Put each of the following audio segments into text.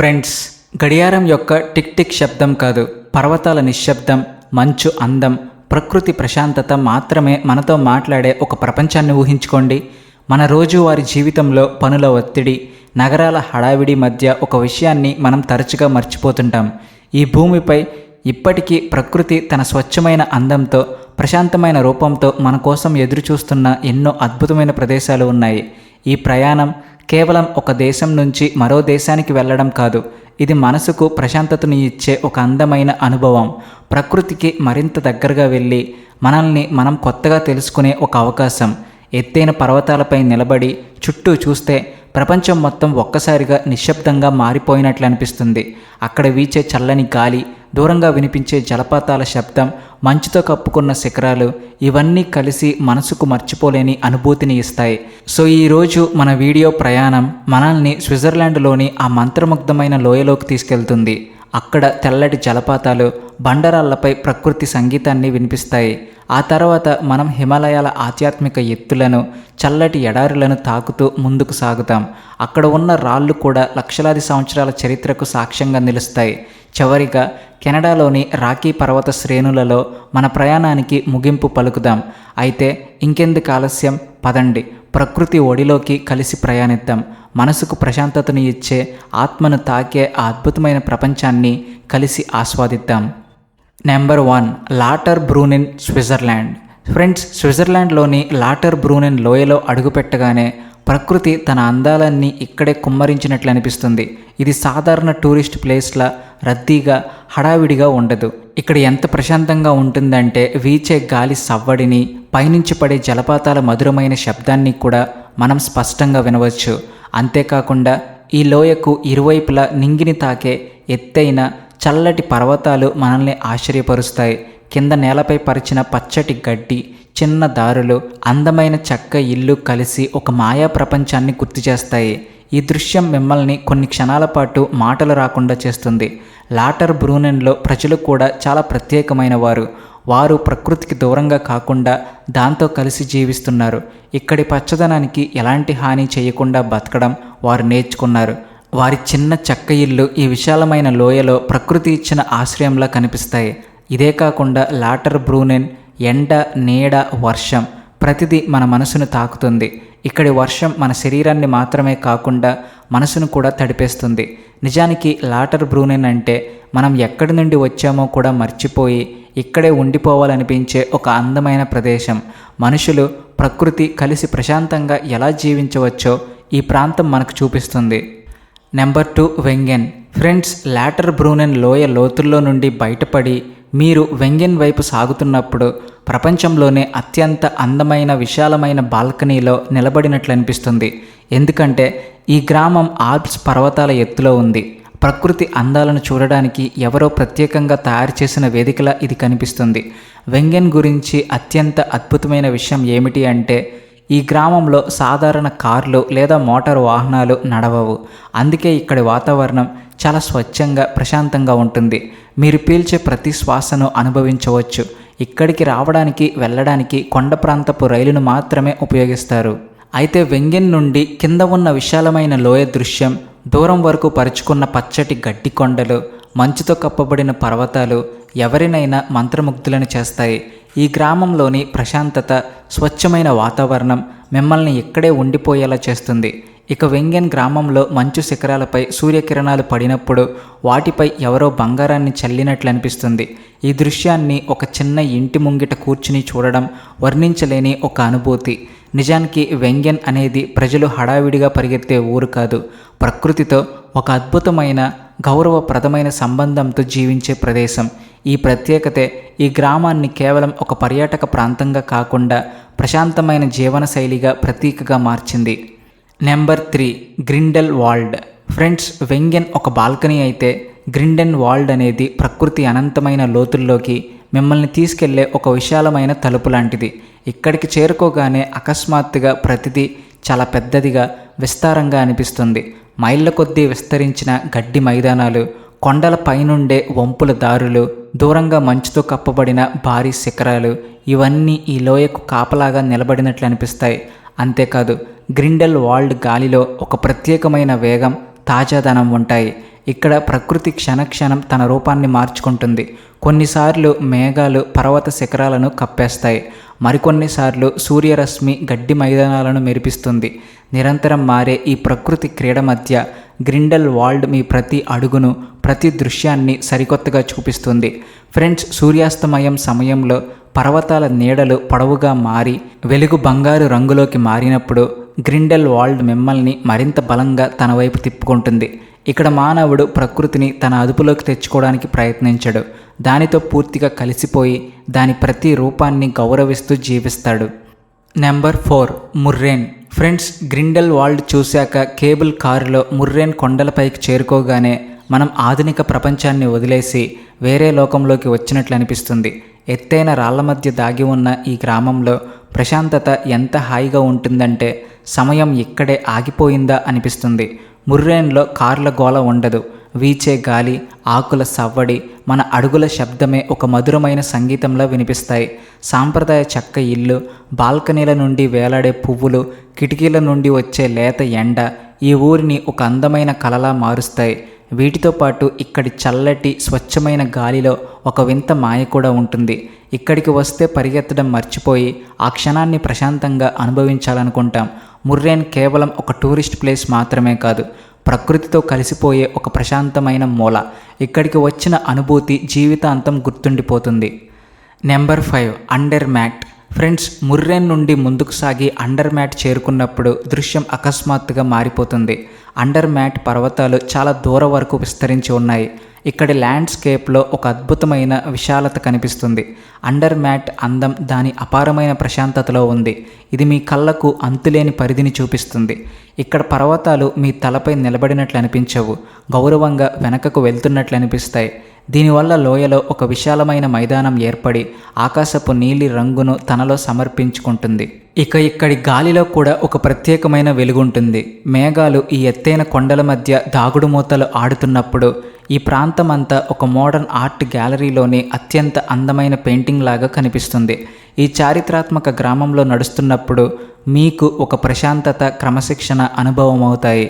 Friends, గడియారం యొక్క tick tick శబ్దం కాదు, పర్వతాల నిశ్శబ్దం, మంచు అందం, ప్రకృతి ప్రశాంతత మాత్రమే మనతో మాట్లాడే ఒక ప్రపంచాన్ని ఊహించుకోండి. మన రోజువారీ జీవితంలో పనుల ఒత్తిడి, నగరాల హడావిడి మధ్య ఒక విషయాన్ని మనం తరచుగా మర్చిపోతుంటాం. ఈ భూమిపై ఇప్పటికీ ప్రకృతి తన స్వచ్ఛమైన అందంతో, ప్రశాంతమైన రూపంతో మన కోసం ఎదురుచూస్తున్న ఎన్నో అద్భుతమైన ప్రదేశాలు ఉన్నాయి. ఈ ప్రయాణం కేవలం ఒక దేశం నుంచి మరో దేశానికి వెళ్ళడం కాదు, ఇది మనసుకు ప్రశాంతతను ఇచ్చే ఒక అందమైన అనుభవం. ప్రకృతికి మరింత దగ్గరగా వెళ్ళి మనల్ని మనం కొత్తగా తెలుసుకునే ఒక అవకాశం. ఎత్తైన పర్వతాలపై నిలబడి చుట్టూ చూస్తే ప్రపంచం మొత్తం ఒక్కసారిగా నిశ్శబ్దంగా మారిపోయినట్లు అనిపిస్తుంది. అక్కడ వీచే చల్లని గాలి, దూరంగా వినిపించే జలపాతాల శబ్దం, మంచుతో కప్పుకున్న శిఖరాలు, ఇవన్నీ కలిసి మనసుకు మర్చిపోలేని అనుభూతిని ఇస్తాయి. సో ఈరోజు మన వీడియో ప్రయాణం మనల్ని స్విట్జర్లాండ్లోని ఆ మంత్రముగ్ధమైన లోయలోకి తీసుకెళ్తుంది. అక్కడ తెల్లటి జలపాతాలు, బండరాళ్లపై ప్రకృతి సంగీతాన్ని వినిపిస్తాయి. ఆ తర్వాత మనం హిమాలయాల ఆధ్యాత్మిక ఎత్తులను, చల్లటి ఎడారులను తాకుతూ ముందుకు సాగుతాం. అక్కడ ఉన్న రాళ్ళు కూడా లక్షలాది సంవత్సరాల చరిత్రకు సాక్ష్యంగా నిలుస్తాయి. చివరిగా కెనడాలోని రాకీ పర్వత శ్రేణులలో మన ప్రయాణానికి ముగింపు పలుకుదాం. అయితే ఇంకెందుకు ఆలస్యం, పదండి ప్రకృతి ఒడిలోకి కలిసి ప్రయాణిద్దాం. మనసుకు ప్రశాంతతను ఇచ్చే, ఆత్మను తాకే ఆ అద్భుతమైన ప్రపంచాన్ని కలిసి ఆస్వాదిద్దాం. Number 1, Lauterbrunnen, Switzerland. Friends, స్విట్జర్లాండ్లోని లాటర్ బ్రూనెన్ లోయలో అడుగుపెట్టగానే ప్రకృతి తన అందాలన్నీ ఇక్కడే కుమ్మరించినట్లు అనిపిస్తుంది. ఇది సాధారణ టూరిస్ట్ ప్లేస్లా రద్దీగా, హడావిడిగా ఉండదు. ఇక్కడ ఎంత ప్రశాంతంగా ఉంటుందంటే వీచే గాలి సవ్వడిని, పైనుంచి పడే జలపాతాల మధురమైన శబ్దాన్ని కూడా మనం స్పష్టంగా వినవచ్చు. అంతేకాకుండా ఈ లోయకు ఇరువైపులా నింగిని తాకే ఎత్తైన చల్లటి పర్వతాలు మనల్ని ఆశ్చర్యపరుస్తాయి. కింద నేలపై పరిచిన పచ్చటి గడ్డి, చిన్న దారులు, అందమైన చెక్క ఇల్లు కలిసి ఒక మాయా ప్రపంచాన్ని గుర్తు చేస్తాయి. ఈ దృశ్యం మిమ్మల్ని కొన్ని క్షణాల పాటు మాటలు రాకుండా చేస్తుంది. లాటర్ బ్రూనెన్లో ప్రజలు కూడా చాలా ప్రత్యేకమైన వారు. వారు ప్రకృతికి దూరంగా కాకుండా దాంతో కలిసి జీవిస్తున్నారు. ఇక్కడి పచ్చదనానికి ఎలాంటి హాని చేయకుండా బతకడం వారు నేర్చుకున్నారు. వారి చిన్న చెక్క ఇల్లు ఈ విశాలమైన లోయలో ప్రకృతి ఇచ్చిన ఆశ్రయంలా కనిపిస్తాయి. ఇదే కాకుండా లాటర్ బ్రూనెన్ ఎండ, నీడ, వర్షం ప్రతిదీ మన మనసును తాకుతుంది. ఇక్కడి వర్షం మన శరీరాన్ని మాత్రమే కాకుండా మనసును కూడా తడిపేస్తుంది. నిజానికి లాటర్ బ్రూనెన్ అంటే మనం ఎక్కడి నుండి వచ్చామో కూడా మర్చిపోయి ఇక్కడే ఉండిపోవాలనిపించే ఒక అందమైన ప్రదేశం. మనుషులు, ప్రకృతి కలిసి ప్రశాంతంగా ఎలా జీవించవచ్చో ఈ ప్రాంతం మనకు చూపిస్తుంది. నెంబర్ 2, వెంగెన్. ఫ్రెండ్స్, లాటర్ బ్రూనెన్ లోయ లోతుల్లో నుండి బయటపడి మీరు వెంగెన్ వైపు సాగుతున్నప్పుడు ప్రపంచంలోనే అత్యంత అందమైన, విశాలమైన బాల్కనీలో నిలబడినట్లు అనిపిస్తుంది. ఎందుకంటే ఈ గ్రామం ఆల్ప్స్ పర్వతాల ఎత్తులో ఉంది. ప్రకృతి అందాలను చూడడానికి ఎవరో ప్రత్యేకంగా తయారు చేసిన వేదికలా ఇది కనిపిస్తుంది. వెంగెన్ గురించి అత్యంత అద్భుతమైన విషయం ఏమిటి అంటే ఈ గ్రామంలో సాధారణ కార్లు లేదా మోటారు వాహనాలు నడవవు. అందుకే ఇక్కడి వాతావరణం చాలా స్వచ్ఛంగా, ప్రశాంతంగా ఉంటుంది. మీరు పీల్చే ప్రతి శ్వాసను అనుభవించవచ్చు. ఇక్కడికి రావడానికి, వెళ్ళడానికి కొండ ప్రాంతపు రైలును మాత్రమే ఉపయోగిస్తారు. అయితే వెంగెన్ నుండి కింద ఉన్న విశాలమైన లోయ దృశ్యం, దూరం వరకు పరుచుకున్న పచ్చటి గడ్డి కొండలు, మంచుతో కప్పబడిన పర్వతాలు ఎవరినైనా మంత్రముగ్ధులను చేస్తాయి. ఈ గ్రామంలోని ప్రశాంతత, స్వచ్ఛమైన వాతావరణం మిమ్మల్ని ఇక్కడే ఉండిపోయేలా చేస్తుంది. ఇక వెంగెన్ గ్రామంలో మంచు శిఖరాలపై సూర్యకిరణాలు పడినప్పుడు వాటిపై ఎవరో బంగారాన్ని చల్లినట్లు అనిపిస్తుంది. ఈ దృశ్యాన్ని ఒక చిన్న ఇంటి ముంగిట కూర్చుని చూడడం వర్ణించలేని ఒక అనుభూతి. నిజానికి వెంగెన్ అనేది ప్రజలు హడావిడిగా పరిగెత్తే ఊరు కాదు, ప్రకృతితో ఒక అద్భుతమైన, గౌరవప్రదమైన సంబంధంతో జీవించే ప్రదేశం. ఈ ప్రత్యేకతే ఈ గ్రామాన్ని కేవలం ఒక పర్యాటక ప్రాంతంగా కాకుండా ప్రశాంతమైన జీవనశైలిగా ప్రతీకగా మార్చింది. Number 3, Grindelwald. Friends, Wengen ఒక బాల్కనీ అయితే గ్రిండెన్ వాల్డ్ అనేది ప్రకృతి అనంతమైన లోతుల్లోకి మిమ్మల్ని తీసుకెళ్లే ఒక విశాలమైన తలుపు లాంటిది. ఇక్కడికి చేరుకోగానే అకస్మాత్తుగా ప్రతిదీ చాలా పెద్దదిగా, విస్తారంగా అనిపిస్తుంది. మైళ్ళ కొద్దీ విస్తరించిన గడ్డి మైదానాలు, కొండల పైనుండే వంపుల దారులు, దూరంగా మంచుతో కప్పబడిన భారీ శిఖరాలు, ఇవన్నీ ఈ లోయకు కాపలాగా నిలబడినట్లు అనిపిస్తాయి. అంతేకాదు గ్రిండెల్ వాల్డ్ గాలిలో ఒక ప్రత్యేకమైన వేగం, తాజాదనం ఉంటాయి. ఇక్కడ ప్రకృతి క్షణక్షణం తన రూపాన్ని మార్చుకుంటుంది. కొన్నిసార్లు మేఘాలు పర్వత శిఖరాలను కప్పేస్తాయి, మరికొన్నిసార్లు సూర్యరశ్మి గడ్డి మైదానాలను మెరిపిస్తుంది. నిరంతరం మారే ఈ ప్రకృతి క్రీడ మధ్య గ్రిండెల్ వాల్డ్ మీ ప్రతి అడుగును, ప్రతి దృశ్యాన్ని సరికొత్తగా చూపిస్తుంది. ఫ్రెండ్స్, సూర్యాస్తమయం సమయంలో పర్వతాల నీడలు పొడవుగా మారి వెలుగు బంగారు రంగులోకి మారినప్పుడు గ్రిండెల్ వాల్డ్ మిమ్మల్ని మరింత బలంగా తన వైపు తిప్పుకుంటుంది. ఇక్కడ మానవుడు ప్రకృతిని తన అదుపులోకి తెచ్చుకోవడానికి ప్రయత్నించడు, దానితో పూర్తిగా కలిసిపోయి దాని ప్రతి రూపాన్ని గౌరవిస్తూ జీవిస్తాడు. నెంబర్ 4, ముర్రేన్. ఫ్రెండ్స్, గ్రిండెల్ వాల్డ్ చూశాక కేబుల్ కారులో ముర్రేన్ కొండలపైకి చేరుకోగానే మనం ఆధునిక ప్రపంచాన్ని వదిలేసి వేరే లోకంలోకి వచ్చినట్లు అనిపిస్తుంది. ఎత్తైన రాళ్ల మధ్య దాగి ఉన్న ఈ గ్రామంలో ప్రశాంతత ఎంత హాయిగా ఉంటుందంటే సమయం ఇక్కడే ఆగిపోయిందా అనిపిస్తుంది. ముర్రేన్లో కార్ల గోల ఉండదు. వీచే గాలి, ఆకుల సవ్వడి, మన అడుగుల శబ్దమే ఒక మధురమైన సంగీతంలా వినిపిస్తాయి. సాంప్రదాయ చెక్క ఇల్లు, బాల్కనీల నుండి వేలాడే పువ్వులు, కిటికీల నుండి వచ్చే లేత ఎండ ఈ ఊరిని ఒక అందమైన కలలా మారుస్తాయి. వీటితో పాటు ఇక్కడి చల్లటి స్వచ్ఛమైన గాలిలో ఒక వింత మాయ కూడా ఉంటుంది. ఇక్కడికి వస్తే పరిగెత్తడం మర్చిపోయి ఆ క్షణాన్ని ప్రశాంతంగా అనుభవించాలనుకుంటాం. ముర్రేన్ కేవలం ఒక టూరిస్ట్ ప్లేస్ మాత్రమే కాదు, ప్రకృతితో కలిసిపోయే ఒక ప్రశాంతమైన మూల. ఇక్కడికి వచ్చిన అనుభూతి జీవితాంతం గుర్తుండిపోతుంది. Number 5, Andermatt. Friends, Murren నుండి ముందుకు సాగి అండర్ మ్యాట్ చేరుకున్నప్పుడు దృశ్యం అకస్మాత్తుగా మారిపోతుంది. అండర్ మ్యాట్ పర్వతాలు చాలా దూరం వరకు విస్తరించి ఉన్నాయి. ఇక్కడి ల్యాండ్స్కేప్లో ఒక అద్భుతమైన విశాలత కనిపిస్తుంది. అండర్ మ్యాట్ అందం దాని అపారమైన ప్రశాంతతలో ఉంది. ఇది మీ కళ్ళకు అంతులేని పరిధిని చూపిస్తుంది. ఇక్కడ పర్వతాలు మీ తలపై నిలబడినట్లు అనిపించవు, గౌరవంగా వెనకకు వెళ్తున్నట్లు అనిపిస్తాయి. దీనివల్ల లోయలో ఒక విశాలమైన మైదానం ఏర్పడి ఆకాశపు నీలి రంగును తనలో సమర్పించుకుంటుంది. ఇక్కడి గాలిలో కూడా ఒక ప్రత్యేకమైన వెలుగుంటుంది. మేఘాలు ఈ ఎత్తైన కొండల మధ్య దాగుడుమూతలు ఆడుతున్నప్పుడు ఈ ప్రాంతమంతా ఒక మోడర్న్ ఆర్ట్ గ్యాలరీలోని అత్యంత అందమైన పెయింటింగ్ లాగా కనిపిస్తుంది. ఈ చారిత్రాత్మక గ్రామంలో నడుస్తున్నప్పుడు మీకు ఒక ప్రశాంతత, క్రమశిక్షణ అనుభవం అవుతాయి.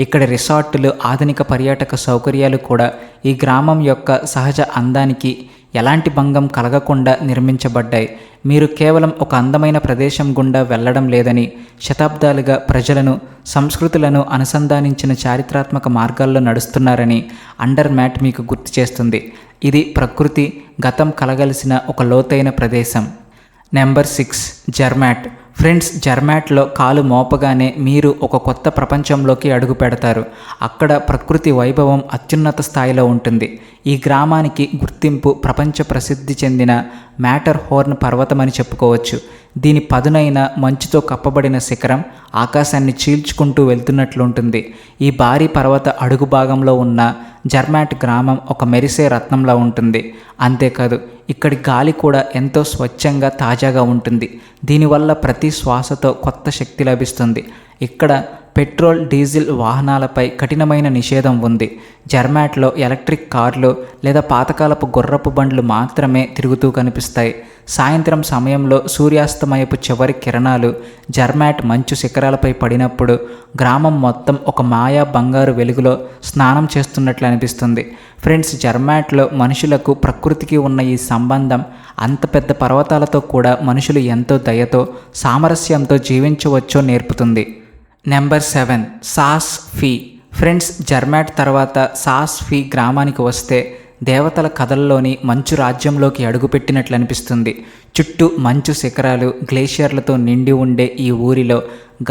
ఇక్కడ రిసార్టులు, ఆధునిక పర్యాటక సౌకర్యాలు కూడా ఈ గ్రామం యొక్క సహజ అందానికి ఎలాంటి భంగం కలగకుండా నిర్మించబడ్డాయి. మీరు కేవలం ఒక అందమైన ప్రదేశం గుండా వెళ్ళడం లేదని, శతాబ్దాలుగా ప్రజలను, సంస్కృతులను అనుసంధానించిన చారిత్రాత్మక మార్గాల్లో నడుస్తున్నారని అండర్ మ్యాట్ మీకు గుర్తు చేస్తుంది. ఇది ప్రకృతి, గతం కలగలిసిన ఒక లోతైన ప్రదేశం. నెంబర్ 6, జర్మాట్. ఫ్రెండ్స్, జర్మాట్లో కాలు మోపగానే మీరు ఒక కొత్త ప్రపంచంలోకి అడుగు పెడతారు. అక్కడ ప్రకృతి వైభవం అత్యున్నత స్థాయిలో ఉంటుంది. ఈ గ్రామానికి గుర్తింపు ప్రపంచ ప్రసిద్ధి చెందిన మ్యాటర్ హోర్న్ పర్వతమని చెప్పుకోవచ్చు. దీని పదునైన మంచుతో కప్పబడిన శిఖరం ఆకాశాన్ని చీల్చుకుంటూ వెళ్తున్నట్లుంటుంది. ఈ భారీ పర్వత అడుగు భాగంలో ఉన్న జర్మాట్ గ్రామం ఒక మెరిసే రత్నంలా ఉంటుంది. అంతేకాదు, ఇక్కడి గాలి కూడా ఎంతో స్వచ్ఛంగా, తాజాగా ఉంటుంది. దీనివల్ల ప్రతి శ్వాసతో కొత్త శక్తి లభిస్తుంది. ఇక్కడ పెట్రోల్, డీజిల్ వాహనాలపై కఠినమైన నిషేధం ఉంది. జర్మాట్లో ఎలక్ట్రిక్ కార్లు లేదా పాతకాలపు గుర్రపు బండ్లు మాత్రమే తిరుగుతూ కనిపిస్తాయి. సాయంత్రం సమయంలో సూర్యాస్తమయపు చివరి కిరణాలు జర్మాట్ మంచు శిఖరాలపై పడినప్పుడు గ్రామం మొత్తం ఒక మాయా బంగారు వెలుగులో స్నానం చేస్తున్నట్లు అనిపిస్తుంది. ఫ్రెండ్స్, జర్మాట్లో మనుషులకు ప్రకృతికి ఉన్న ఈ సంబంధం అంత పెద్ద పర్వతాలతో కూడా మనుషులు ఎంతో దయతో, సామరస్యంతో జీవించవచ్చో నేర్పుతుంది. Number 7, sauce fee. ఫ్రెండ్స్, జర్మాట్ తర్వాత సాస్ ఫీ గ్రామానికి వస్తే దేవతల కథల్లోని మంచు రాజ్యంలోకి అడుగుపెట్టినట్లు అనిపిస్తుంది. చుట్టూ మంచు శిఖరాలు, గ్లేషియర్లతో నిండి ఉండే ఈ ఊరిలో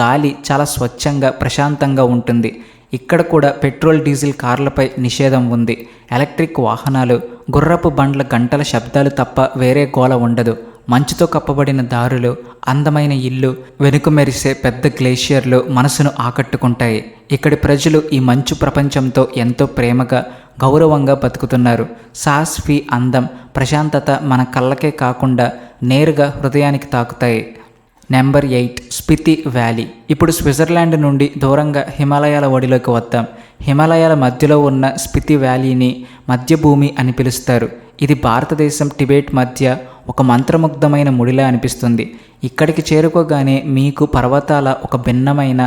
గాలి చాలా స్వచ్ఛంగా, ప్రశాంతంగా ఉంటుంది. ఇక్కడ కూడా పెట్రోల్, డీజిల్ కార్లపై నిషేధం ఉంది. ఎలక్ట్రిక్ వాహనాలు, గుర్రపు బండ్ల గంటల శబ్దాలు తప్ప వేరే గోల ఉండదు. మంచుతో కప్పబడిన దారులు, అందమైన ఇల్లు, వెనుక మెరిసే పెద్ద గ్లేషియర్లు మనసును ఆకట్టుకుంటాయి. ఇక్కడి ప్రజలు ఈ మంచు ప్రపంచంతో ఎంతో ప్రేమగా, గౌరవంగా బతుకుతున్నారు. సాస్ ఫీ అందం, ప్రశాంతత మన కళ్ళకే కాకుండా నేరుగా హృదయానికి తాకుతాయి. Number 8, Spiti valley. ఇప్పుడు స్విట్జర్లాండ్ నుండి దూరంగా హిమాలయాల ఒడిలోకి వద్దాం. హిమాలయాల మధ్యలో ఉన్న స్పితి వ్యాలీని మధ్యభూమి అని పిలుస్తారు. ఇది భారతదేశం, టిబెట్ మధ్య ఒక మంత్రముగ్ధమైన ముడిలా అనిపిస్తుంది. ఇక్కడికి చేరుకోగానే మీకు పర్వతాల ఒక భిన్నమైన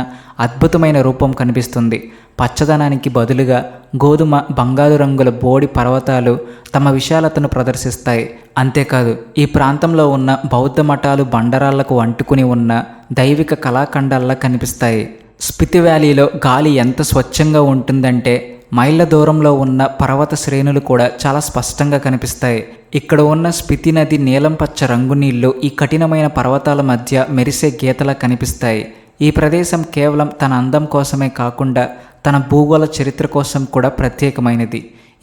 అద్భుతమైన రూపం కనిపిస్తుంది. పచ్చదనానికి బదులుగా గోధుమ బంగారు రంగుల బోడి పర్వతాలు తమ విశాలతను ప్రదర్శిస్తాయి. అంతేకాదు ఈ ప్రాంతంలో ఉన్న బౌద్ధ మఠాలు బండరాళ్లకు అంటుకుని ఉన్న దైవిక కళాఖండాల్లా కనిపిస్తాయి. స్పితి వ్యాలీలో గాలి ఎంత స్వచ్ఛంగా ఉంటుందంటే మైళ్ళ దూరంలో ఉన్న పర్వత శ్రేణులు కూడా చాలా స్పష్టంగా కనిపిస్తాయి. ఇక్కడ ఉన్న స్పితి నది నీలం పచ్చ రంగు నీళ్లు ఈ కఠినమైన పర్వతాల మధ్య మెరిసే గీతలా కనిపిస్తాయి. ఈ ప్రదేశం కేవలం తన అందం కోసమే కాకుండా తన భూగోళ చరిత్ర కోసం కూడా ప్రత్యేకమైనది.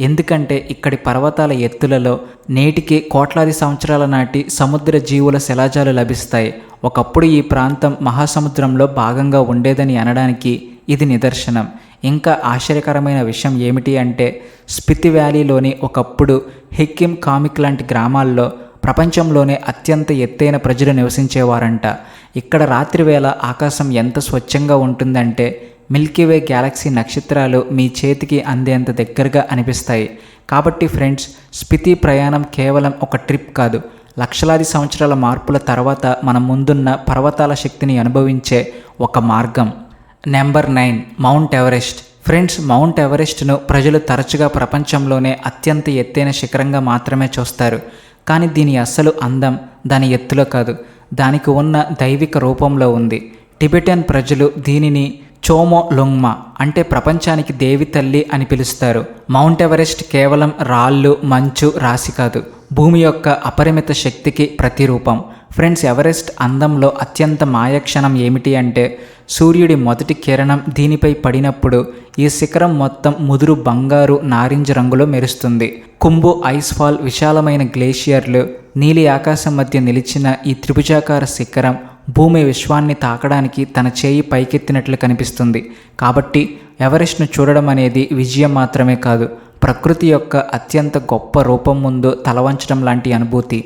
ఎందుకంటే ఇక్కడి పర్వతాల ఎత్తులలో నేటికి కోట్లాది సంవత్సరాల నాటి సముద్ర జీవుల శిలాజాలు లభిస్తాయి. ఒకప్పుడు ఈ ప్రాంతం మహాసముద్రంలో భాగంగా ఉండేదని అనడానికి ఇది నిదర్శనం. ఇంకా ఆశ్చర్యకరమైన విషయం ఏమిటి అంటే స్పితి వ్యాలీలోని ఒకప్పుడు హిక్కిం కామిక్ లాంటి గ్రామాల్లో ప్రపంచంలోనే అత్యంత ఎత్తైన ప్రజలు నివసించేవారంట. ఇక్కడ రాత్రివేళ ఆకాశం ఎంత స్వచ్ఛంగా ఉంటుందంటే మిల్కీవే గ్యాలక్సీ నక్షత్రాలు మీ చేతికి అందేంత దగ్గరగా అనిపిస్తాయి. కాబట్టి ఫ్రెండ్స్, స్పితి ప్రయాణం కేవలం ఒక ట్రిప్ కాదు, లక్షలాది సంవత్సరాల మార్పుల తర్వాత మన ముందున్న పర్వతాల శక్తిని అనుభవించే ఒక మార్గం. Number 9, Mount Everest. Friends, Mount ఎవరెస్ట్ను ప్రజలు తరచుగా ప్రపంచంలోనే అత్యంత ఎత్తైన శిఖరంగా మాత్రమే చూస్తారు. కానీ దీని అసలు అందం దాని ఎత్తులో కాదు, దానికి ఉన్న దైవిక రూపంలో ఉంది. టిబెటన్ ప్రజలు దీనిని చోమో లుంగ్మా అంటే ప్రపంచానికి దేవి తల్లి అని పిలుస్తారు. మౌంట్ ఎవరెస్ట్ కేవలం రాళ్ళు మంచు రాశి కాదు, భూమి యొక్క అపరిమిత శక్తికి ప్రతిరూపం. ఫ్రెండ్స్, ఎవరెస్ట్ అందంలో అత్యంత మాయక్షణం ఏమిటి అంటే సూర్యుడి మొదటి కిరణం దీనిపై పడినప్పుడు ఈ శిఖరం మొత్తం ముదురు బంగారు నారింజ రంగులో మెరుస్తుంది. కుంబు ఐస్ ఫాల్, విశాలమైన గ్లేషియర్లు, నీలి ఆకాశం మధ్య నిలిచిన ఈ త్రిభుజాకార శిఖరం భూమి విశ్వాన్ని తాకడానికి తన చేయి పైకెత్తినట్లు కనిపిస్తుంది. కాబట్టి ఎవరెస్ట్ను చూడడం అనేది విజయం మాత్రమే కాదు, ప్రకృతి యొక్క అత్యంత గొప్ప రూపం ముందు తలవంచడం లాంటి అనుభూతి.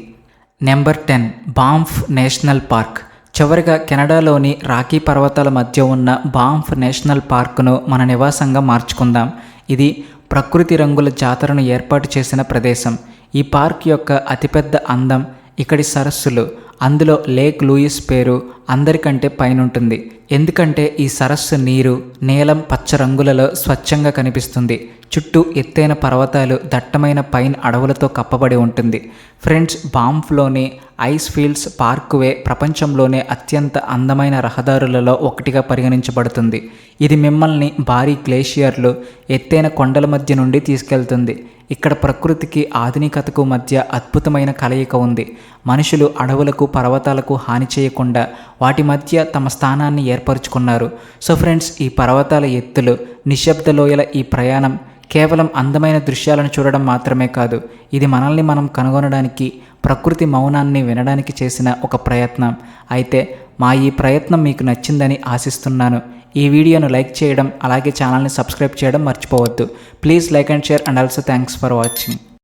Number 10, Banff national park. చివరిగా కెనడాలోని రాకీ పర్వతాల మధ్య ఉన్న బాంఫ్ నేషనల్ పార్కును మన నివాసంగా మార్చుకుందాం. ఇది ప్రకృతి రంగుల జాతరను ఏర్పాటు చేసిన ప్రదేశం. ఈ పార్క్ యొక్క అతిపెద్ద అందం ఇక్కడి సరస్సులు. అందులో లేక్ లూయిస్ పేరు అందరికంటే పైనుంటుంది. ఎందుకంటే ఈ సరస్సు నీరు నీలం పచ్చ రంగులలో స్వచ్ఛంగా కనిపిస్తుంది. చుట్టూ ఎత్తైన పర్వతాలు, దట్టమైన పైన్ అడవులతో కప్పబడి ఉంటుంది. ఫ్రెండ్స్, బాంఫ్లోని ఐస్ ఫీల్డ్స్ పార్క్వే ప్రపంచంలోనే అత్యంత అందమైన రహదారులలో ఒకటిగా పరిగణించబడుతుంది. ఇది మిమ్మల్ని భారీ గ్లేషియర్లు, ఎత్తైన కొండల మధ్య నుండి తీసుకెళ్తుంది. ఇక్కడ ప్రకృతికి ఆధునికతకు మధ్య అద్భుతమైన కలయిక ఉంది. మనుషులు అడవులకు పర్వతాలకు హాని చేయకుండా వాటి మధ్య తమ స్థానాన్ని ఏర్పరచుకున్నారు. సో ఫ్రెండ్స్, ఈ పర్వతాల ఎత్తులు, నిశ్శబ్ద లోయల ఈ ప్రయాణం కేవలం అందమైన దృశ్యాలను చూడడం మాత్రమే కాదు, ఇది మనల్ని మనం కనుగొనడానికి, ప్రకృతి మౌనాన్ని వినడానికి చేసిన ఒక ప్రయత్నం. అయితే మా ఈ ప్రయత్నం మీకు నచ్చిందని ఆశిస్తున్నాను. ఈ వీడియోను లైక్ చేయడం, అలాగే ఛానల్ని సబ్స్క్రైబ్ చేయడం మర్చిపోవద్దు. Please like and share and also thanks for watching.